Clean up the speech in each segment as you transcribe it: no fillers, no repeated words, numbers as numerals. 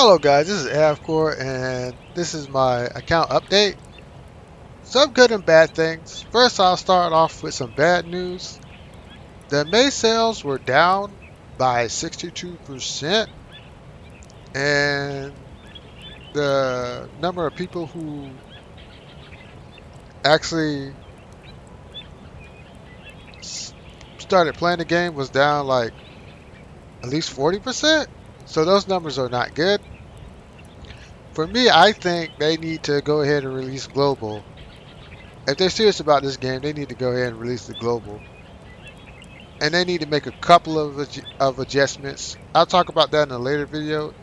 Hello guys, this is Avcoor and this is my account update. Some good and bad things. First I'll start off with some bad news. The May sales were down by 62% and the number of people who actually s- started playing the game was down like at least 40%. So those numbers are not good. For me, I think they need to go ahead and release global. If they're serious about this game, they need to go ahead and release the global. And they need to make a couple of adjustments. I'll talk about that in a later video.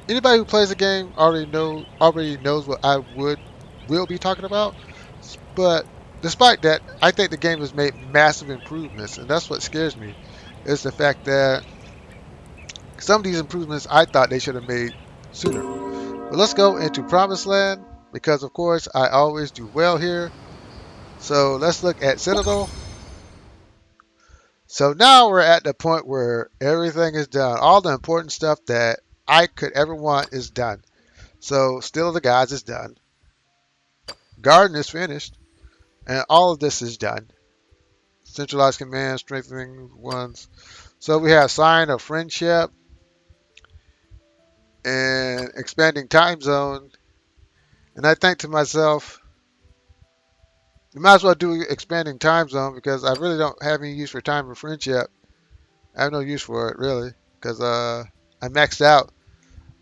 Anybody who plays the game already knows what I will be talking about. But despite that, I think the game has made massive improvements, and that's what scares me. Is the fact that some of these improvements I thought they should have made sooner. But let's go into Promised Land because of course I always do well here. So let's look at Citadel. So now we're at the point where everything is done. All the important stuff that I could ever want is done. So Still of the Gods is done. Garden is finished. And all of this is done. Centralized command, strengthening ones. So we have Sign of Friendship and expanding time zone. And I think to myself, you might as well do expanding time zone because I really don't have any use for time of friendship. I have no use for it really because I maxed out.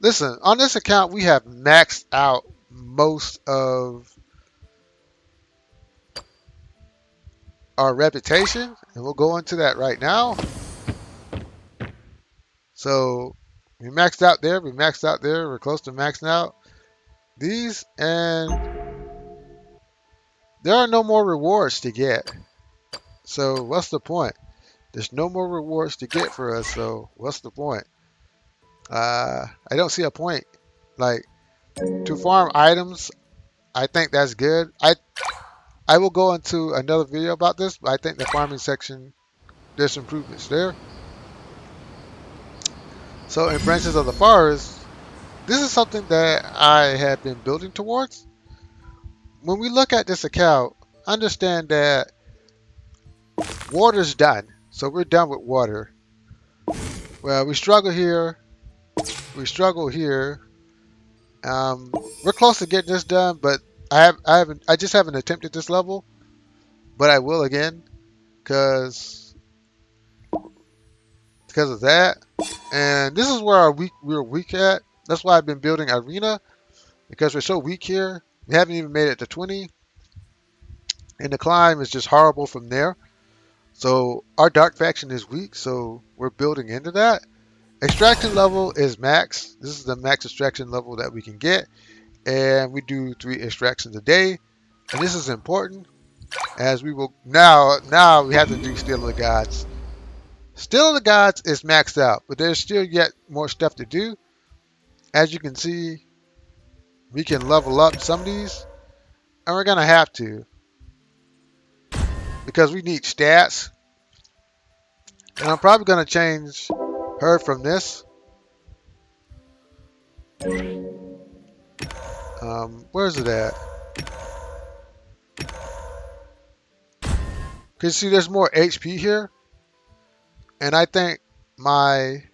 Listen, on this account, we have maxed out most of our reputation, and we'll go into that right now. So we maxed out there, we maxed out there, we're close to maxing out these, and there are no more rewards to get. So what's the point? There's no more rewards to get for us, so what's the point? I don't see a point. Like, to farm items, I think that's good. I will go into another video about this, but I think the farming section, there's improvements there. So in Branches of the Forest, this is something that I have been building towards. When we look at this account, understand that water's done. So we're done with water. Well, we struggle here. We struggle here. We're close to getting this done, but I just haven't attempted this level, but I will again, because of that. And this is where we're weak at. That's why I've been building arena because we're so weak here. We haven't even made it to 20, and the climb is just horrible from there. So our dark faction is weak, so we're building into that. Extraction level is max. This is the max extraction level that we can get, and we do 3 extractions a day. And this is important as we will now we have to do Steel of the Gods. Steel of the Gods is maxed out, but there's still yet more stuff to do. As you can see, we can level up some of these, and we're gonna have to because we need stats. And I'm probably gonna change her from this. Where's it at? Cause see, there's more HP here, and I think my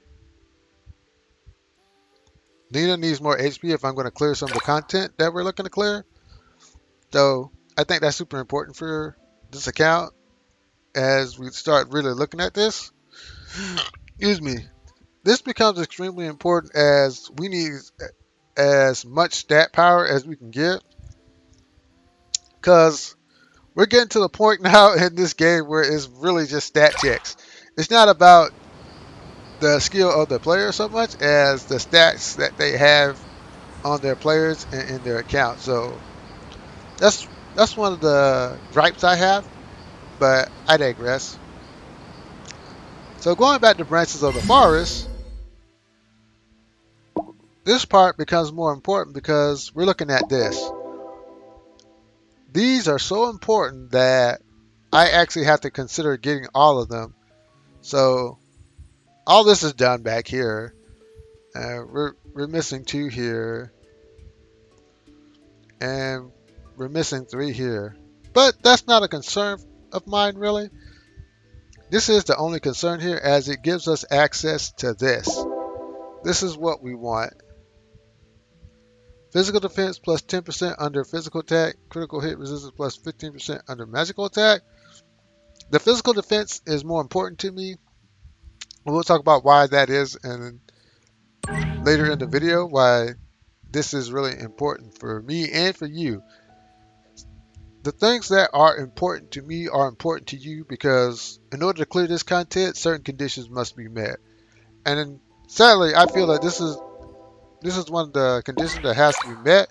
Nina needs more HP if I'm going to clear some of the content that we're looking to clear. So I think that's super important for this account as we start really looking at this. Excuse me. This becomes extremely important as we need as much stat power as we can get because we're getting to the point now in this game where it's really just stat checks. It's not about the skill of the player so much as the stats that they have on their players and in their account. So that's that's one of the gripes I have, but I digress. So going back to Branches of the Forest, this part becomes more important because we're looking at this. These are so important that I actually have to consider getting all of them. So all this is done back here. We're missing 2 here, and we're missing 3 here. But that's not a concern of mine, really. This is the only concern here, as it gives us access to this. This is what we want. Physical defense plus 10% under physical attack. Critical hit resistance plus 15% under magical attack. The physical defense is more important to me. We'll talk about why that is and later in the video, why this is really important for me and for you. The things that are important to me are important to you because in order to clear this content, certain conditions must be met. And then, sadly, I feel that this is one of the conditions that has to be met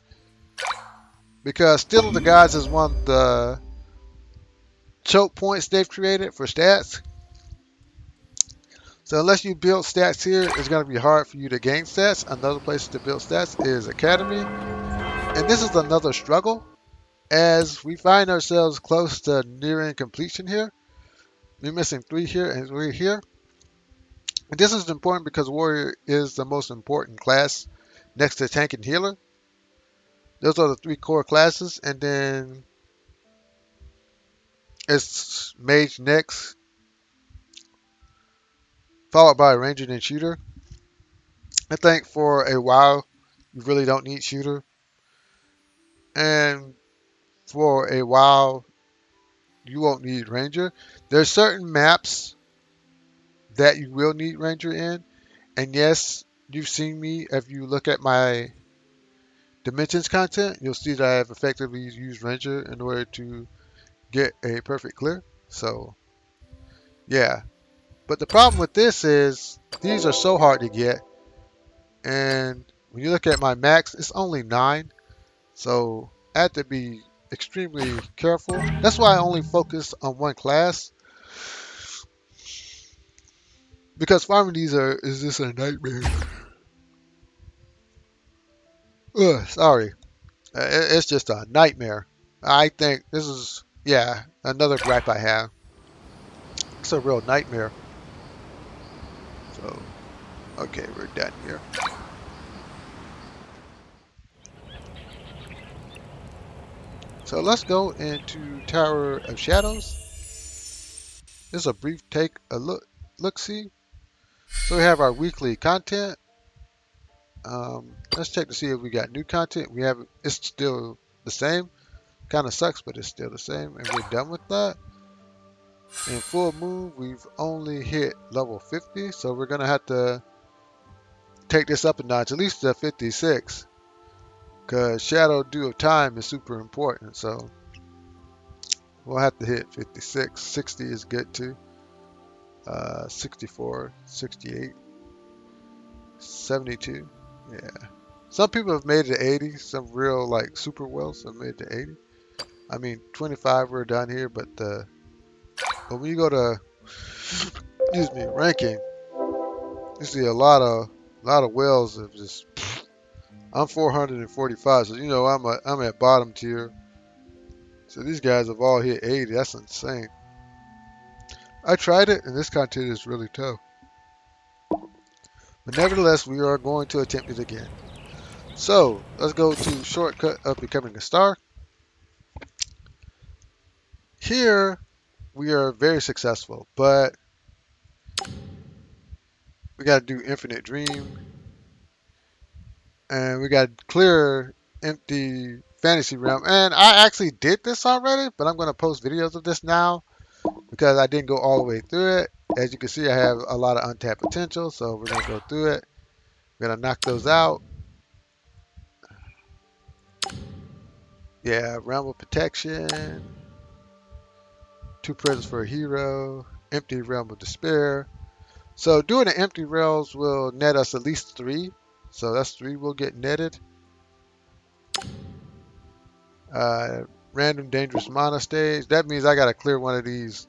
because Still of the Gods is one of the choke points they've created for stats. So unless you build stats here, it's going to be hard for you to gain stats. Another place to build stats is Academy. And this is another struggle as we find ourselves close to nearing completion here. We're missing 3 here and 3 here. And this is important because Warrior is the most important class next to Tank and Healer. Those are the 3 core classes. And then it's Mage next, followed by Ranger and Shooter. I think for a while, you really don't need Shooter. And for a while, you won't need Ranger. There's certain maps that you will need Ranger in. And yes, you've seen me. If you look at my Dimensions content, you'll see that I have effectively used Ranger in order to get a perfect clear. So, yeah. But the problem with this is these are so hard to get. And when you look at my max, it's only 9. So I have to be extremely careful. That's why I only focus on one class. Because farming these is just a nightmare. Ugh, sorry. It's just a nightmare. I think this is, yeah, another gripe I have. It's a real nightmare. So, okay, we're done here. So let's go into Tower of Shadows. This is a brief look-see. So we have our weekly content. Let's check to see if we got new content. We have it's still the same. Kind of sucks, but it's still the same, and we're done with that. In Full Moon, we've only hit level 50, so we're gonna have to take this up a notch, at least to 56, because Shadow Dew of Time is super important. So we'll have to hit 56. 60 is good too. 64, 68, 72. Yeah. Some people have made it to 80. Some real like super wells have made it to 80. I mean, 25 we're done here, but when you go to ranking, you see a lot of wells of just. I'm 445, so you know I'm at bottom tier. So these guys have all hit 80. That's insane. I tried it, and this content is really tough. But nevertheless, we are going to attempt it again. So let's go to shortcut of becoming a star. Here we are very successful, but we got to do Infinite Dream, and we got to clear empty fantasy realm. And I actually did this already, but I'm going to post videos of this now because I didn't go all the way through it. As you can see, I have a lot of untapped potential, so we're going to go through it. We're going to knock those out. Yeah, Realm of Protection, 2 presents for a hero, Empty Realm of Despair. So doing the empty realms will net us at least 3. So that's 3 will get netted. Random Dangerous Mana stage. That means I got to clear one of these.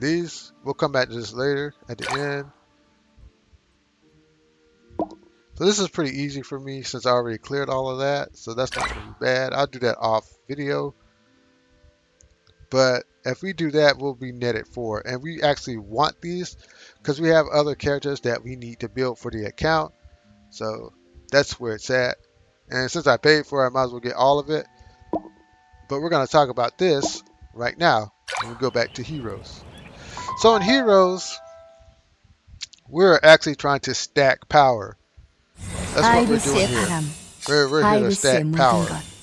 We'll come back to this later at the end. So this is pretty easy for me since I already cleared all of that. So that's not going to be bad. I'll do that off video. But if we do that, we'll be netted 4. And we actually want these because we have other characters that we need to build for the account. So that's where it's at. And since I paid for it, I might as well get all of it. But we're going to talk about this right now when we go back to Heroes. So in Heroes, we're actually trying to stack power. That's what we're doing 아이리스의 here. 바람, We're here to 아이리스의 stack 모든 power. 것.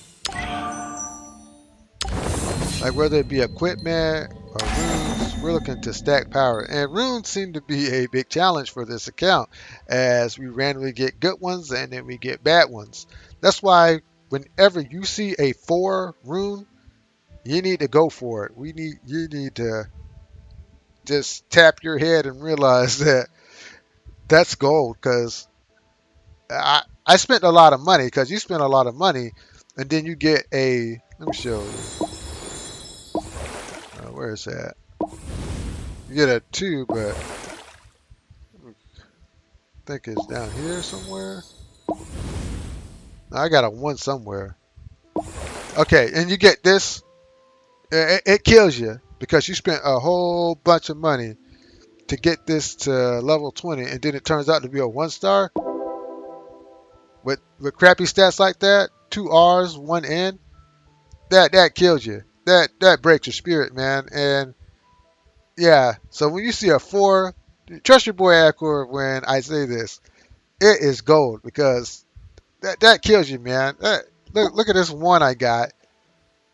Like whether it be equipment or runes, we're looking to stack power. And runes seem to be a big challenge for this account as we randomly get good ones and then we get bad ones. That's why whenever you see a 4 rune, you need to go for it. You need to just tap your head and realize that that's gold because I spent a lot of money because you spend a lot of money and then you get a, let me show you. Where is that? You get a 2, but I think it's down here somewhere. No, I got a 1 somewhere. Okay, and you get this. It kills you because you spent a whole bunch of money to get this to level 20, and then it turns out to be a 1-star with crappy stats like that. 2 R's, 1 N. That kills you. That breaks your spirit, man. And yeah, so when you see a 4, trust your boy Avcoor when I say this. It is gold because that kills you, man. Look at this 1 I got.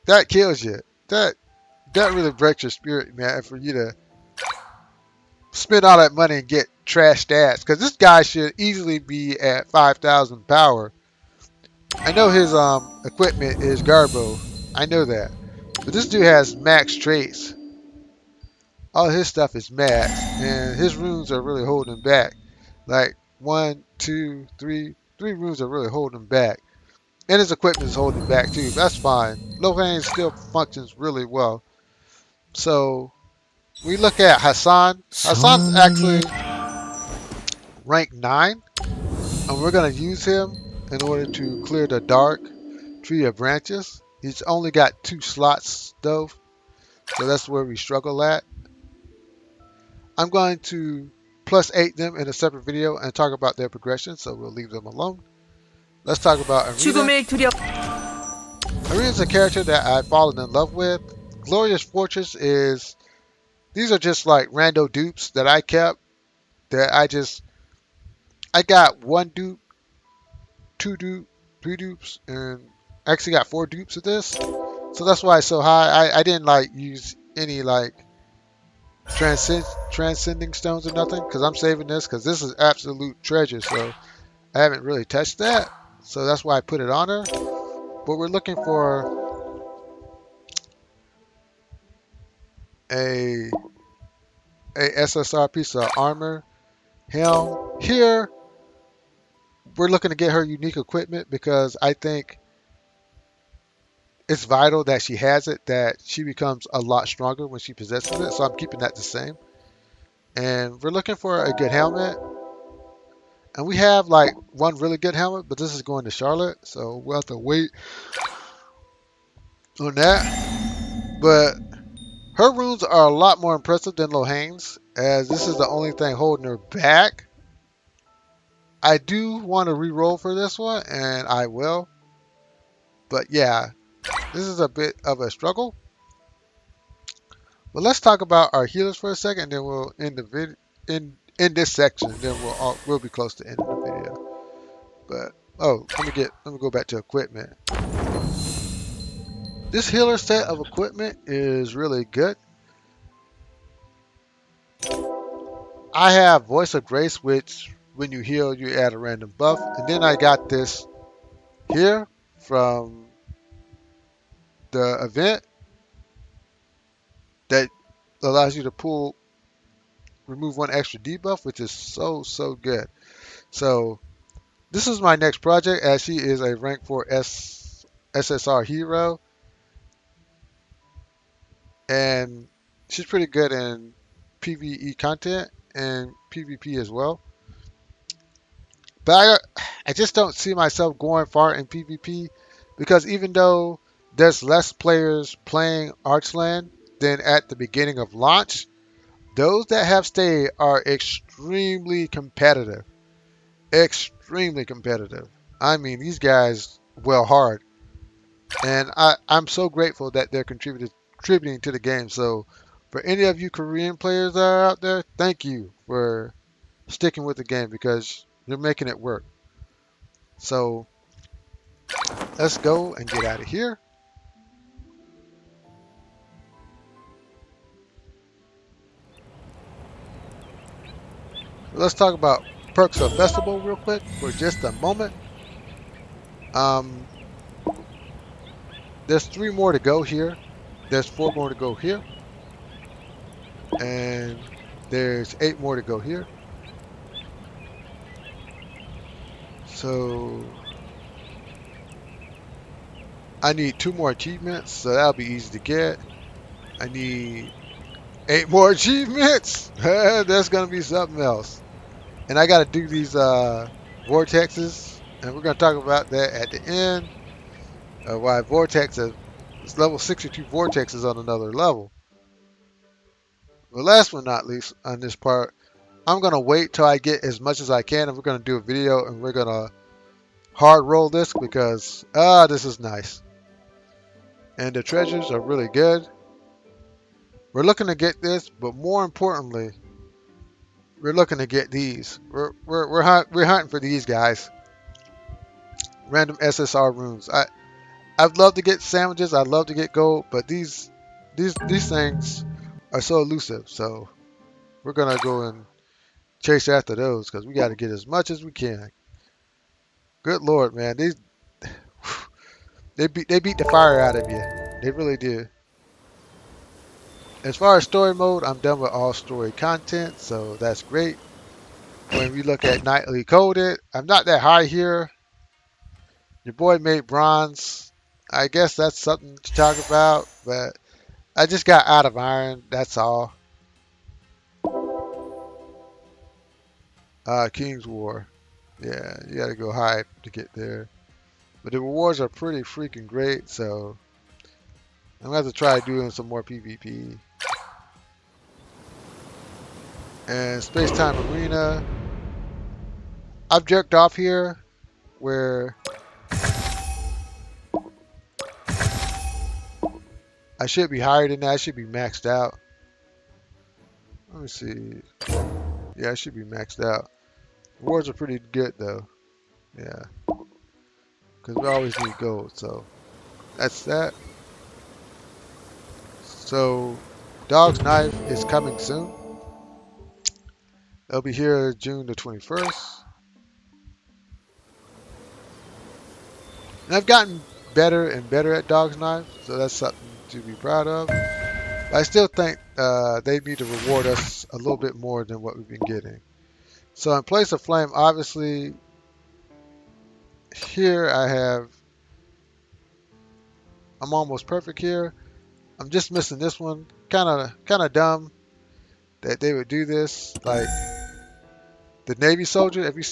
That kills you. That really breaks your spirit, man, for you to spend all that money and get trash stats. Because this guy should easily be at 5,000 power. I know his equipment is Garbo. I know that. But this dude has max traits. All his stuff is max, and his runes are really holding him back. Like 1, 2, 3 runes are really holding him back. And his equipment is holding him back too. That's fine. Lohan still functions really well. So we look at Hassan. Hassan's actually rank 9, and we're going to use him in order to clear the dark tree of branches. He's only got 2 slots though, so that's where we struggle at. I'm going to +8 them in a separate video and talk about their progression, so we'll leave them alone. Let's talk about Arena. Arena's a character that I've fallen in love with. Glorious Fortress is, these are just like rando dupes that I kept, that I got 1 dupe, 2 dupe, 3 dupes, and I actually got 4 dupes of this. So that's why it's so high. I didn't like use any like transcending stones or nothing because I'm saving this because this is absolute treasure. So I haven't really touched that. So that's why I put it on her. But we're looking for a SSR piece of armor, helm. Here, we're looking to get her unique equipment because I think it's vital that she has it, that she becomes a lot stronger when she possesses it. So I'm keeping that the same. And we're looking for a good helmet. And we have like 1 really good helmet, but this is going to Charlotte. So we'll have to wait on that. But her runes are a lot more impressive than Lohane's, as this is the only thing holding her back. I do want to re-roll for this one, and I will. But yeah, this is a bit of a struggle. But let's talk about our healers for a second, and then we'll end the video in this section. Then we'll be close to ending the video. But oh, let me go back to equipment. This healer set of equipment is really good. I have Voice of Grace, which when you heal, you add a random buff. And then I got this here from the event that allows you to remove 1 extra debuff, which is so good. So this is my next project, as she is a rank 4 SSR hero. And she's pretty good in PvE content and PvP as well. But I just don't see myself going far in PvP because even though there's less players playing Archeland, than at the beginning of launch. Those that have stayed are extremely competitive. Extremely competitive. I mean, these guys well hard. And I'm so grateful that they're contributing to the game. So for any of you Korean players that are out there, thank you for sticking with the game because you're making it work. So let's go and get out of here. Let's talk about perks of festival real quick for just a moment. Um, there's 3 more to go here. There's 4 more to go here, and there's 8 more to go here. So I need 2 more achievements, so that'll be easy to get. I need 8 more achievements. That's gonna be something else. And I gotta do these vortexes, and we're gonna talk about that at the end. Why vortexes? It's level 62 vortexes on another level. The last one, not least, on this part, I'm gonna wait till I get as much as I can, and we're gonna do a video, and we're gonna hard roll this because this is nice, and the treasures are really good. We're looking to get this, but more importantly, we're looking to get these. We're hunting for these guys. Random SSR runes. I'd love to get sandwiches. I'd love to get gold, but these things are so elusive. So we're gonna go and chase after those because we got to get as much as we can. Good lord, man, they beat the fire out of you. They really do. As far as story mode, I'm done with all story content, so that's great. When we look at nightly coded, I'm not that high here. Your boy made bronze. I guess that's something to talk about, but I just got out of iron. That's all. King's War. Yeah, you got to go high to get there. But the rewards are pretty freaking great, so I'm gonna have to try doing some more PvP. And Space Time Arena. I've jerked off here where I should be higher than that. I should be maxed out. Let me see. Yeah, I should be maxed out. Rewards are pretty good though. Yeah, because we always need gold. So that's that. So Dog's Knife is coming soon. It'll be here June the 21st. And I've gotten better and better at Dog's Knife, so that's something to be proud of. But I still think they need to reward us a little bit more than what we've been getting. So in place of Flame, obviously, here I'm almost perfect here. I'm just missing this one. Kind of dumb that they would do this. Like the Navy soldier. If you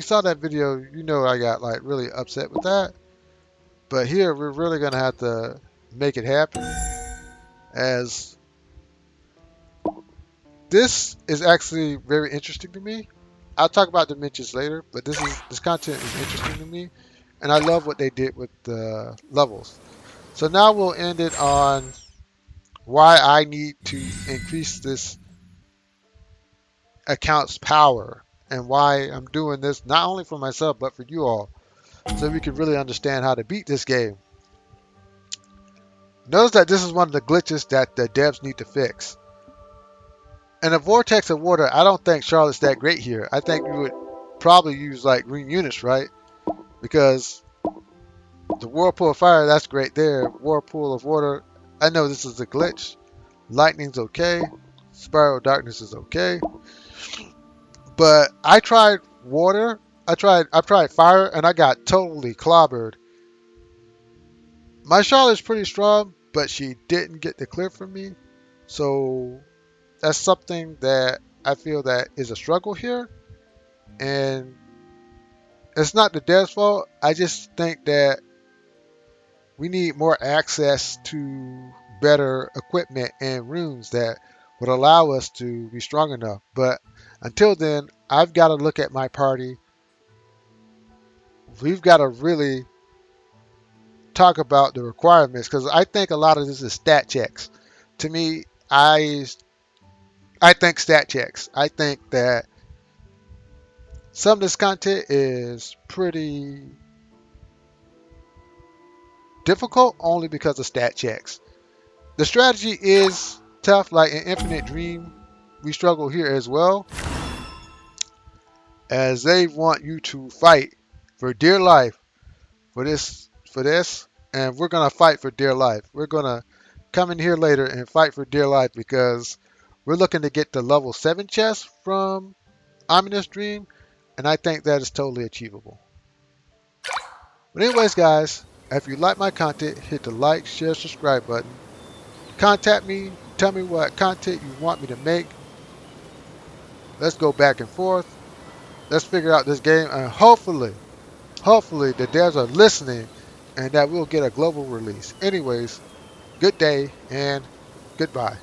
saw that video, you know I got like really upset with that. But here we're really gonna have to make it happen. As this is actually very interesting to me. I'll talk about dimensions later, but this content is interesting to me, and I love what they did with the levels. So now we'll end it on why I need to increase this account's power and why I'm doing this not only for myself but for you all, so we can really understand how to beat this game. Notice that this is one of the glitches that the devs need to fix. In a vortex of water, I don't think Charlotte's that great here. I think we would probably use like green units, right? Because the whirlpool of fire, that's great there. Whirlpool of water, I know this is a glitch. Lightning's okay. Spiral darkness is okay. But I tried water. I tried fire, and I got totally clobbered. My Charlotte's pretty strong, but she didn't get the clear from me. So that's something that I feel that is a struggle here. And it's not the dev's fault. I just think that we need more access to better equipment and runes that would allow us to be strong enough. But until then, I've got to look at my party. We've got to really talk about the requirements because I think a lot of this is stat checks. To me, I think stat checks. I think that some of this content is pretty difficult only because of stat checks. The strategy is tough, like in Infinite Dream. We struggle here as well, as they want you to fight for dear life for this, and we're gonna fight for dear life. We're gonna come in here later and fight for dear life because we're looking to get the level 7 chest from Ominous Dream, and I think that is totally achievable. But anyways, guys, if you like my content, hit the like, share, subscribe button. Contact me, tell me what content you want me to make. Let's go back and forth. Let's figure out this game, and hopefully the devs are listening and that we'll get a global release. Anyways, good day and goodbye.